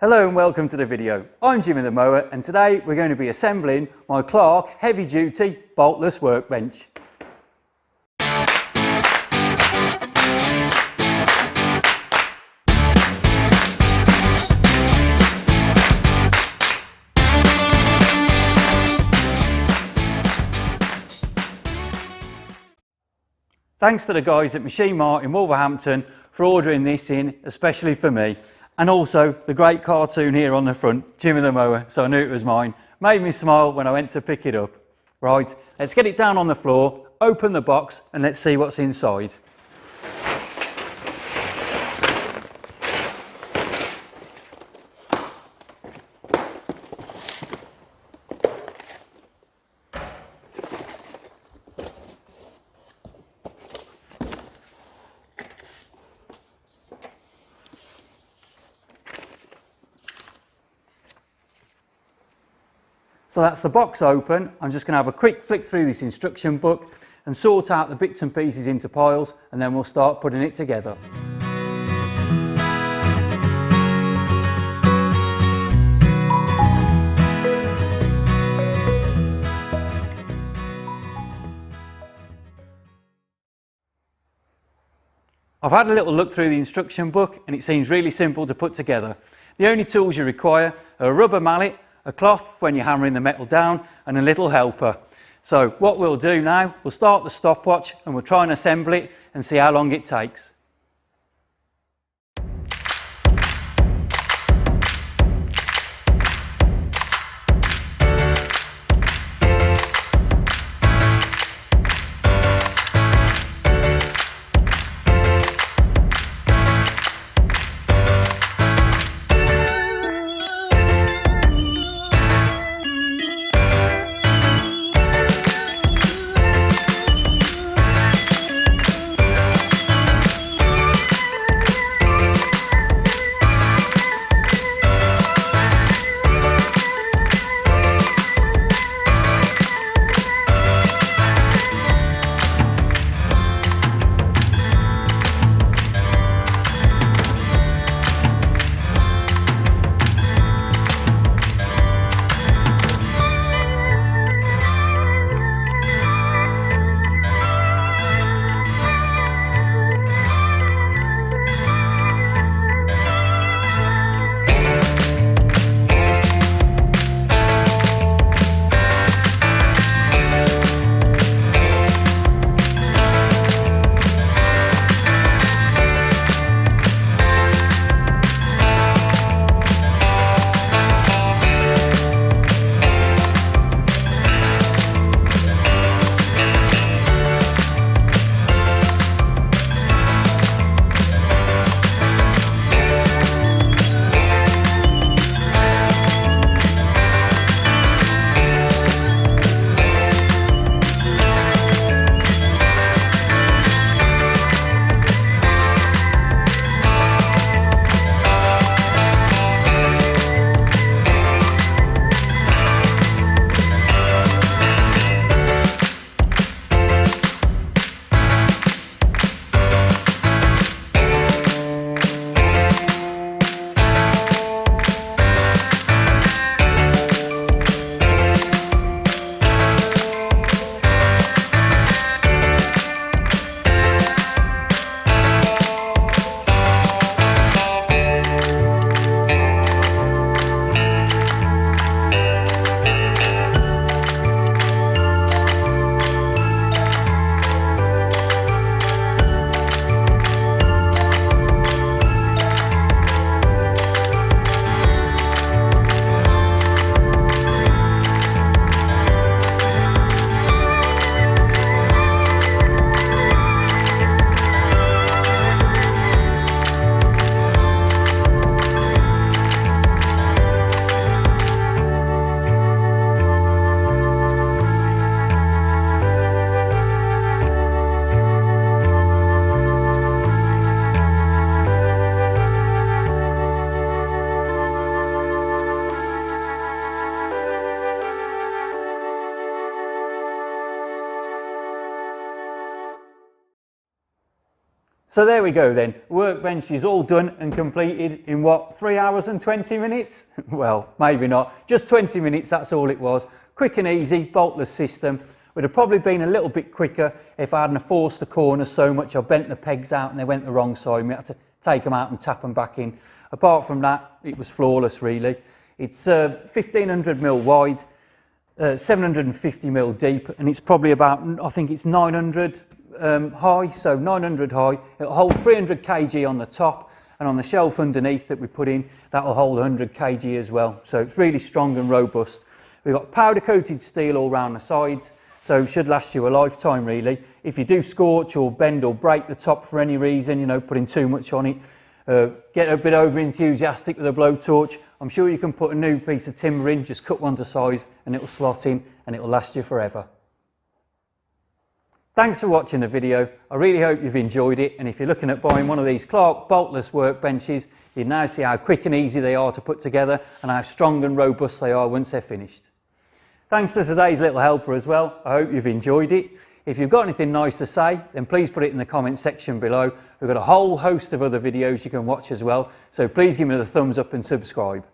Hello and welcome to the video. I'm Jimmy the Mower and today we're going to be assembling my Clarke Heavy Duty Boltless Workbench. Thanks to the guys at Machine Mart in Wolverhampton for ordering this in, especially for me. And also the great cartoon here on the front, Jimmy the Mower, so I knew it was mine. Made me smile when I went to pick it up. Right, let's get it down on the floor, open the box and let's see what's inside. So that's the box open. I'm just going to have a quick flick through this instruction book and sort out the bits and pieces into piles, and then we'll start putting it together. I've had a little look through the instruction book and it seems really simple to put together. The only tools you require are a rubber mallet, a cloth when you're hammering the metal down, and a little helper. So what we'll do now, we'll start the stopwatch and we'll try and assemble it and see how long it takes. So there we go then, workbench is all done and completed in what, 3 hours and 20 minutes? Well, maybe not, just 20 minutes, that's all it was. Quick and easy, boltless system. Would have probably been a little bit quicker if I hadn't forced the corners so much. I bent the pegs out and they went the wrong side. We had to take them out and tap them back in. Apart from that, it was flawless really. It's 1500mm wide, 750mm deep, and it's probably about, I think it's 900 high, so 900 high. It'll hold 300 kg on the top, and on the shelf underneath that we put in, that'll hold 100 kg as well. So it's really strong and robust. We've got powder coated steel all around the sides, so it should last you a lifetime really. If you do scorch or bend or break the top for any reason, you know, putting too much on it, get a bit over enthusiastic with a blowtorch, I'm sure you can put a new piece of timber in, just cut one to size and it'll slot in and it'll last you forever. Thanks for watching the video. I really hope you've enjoyed it, and if you're looking at buying one of these Clarke boltless workbenches, you now see how quick and easy they are to put together and how strong and robust they are once they're finished. Thanks to today's little helper as well. I hope you've enjoyed it. If you've got anything nice to say, then please put it in the comment section below. We've got a whole host of other videos you can watch as well, so please give me the thumbs up and subscribe.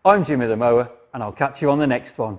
I'm Jimmy the Mower, and I'll catch you on the next one.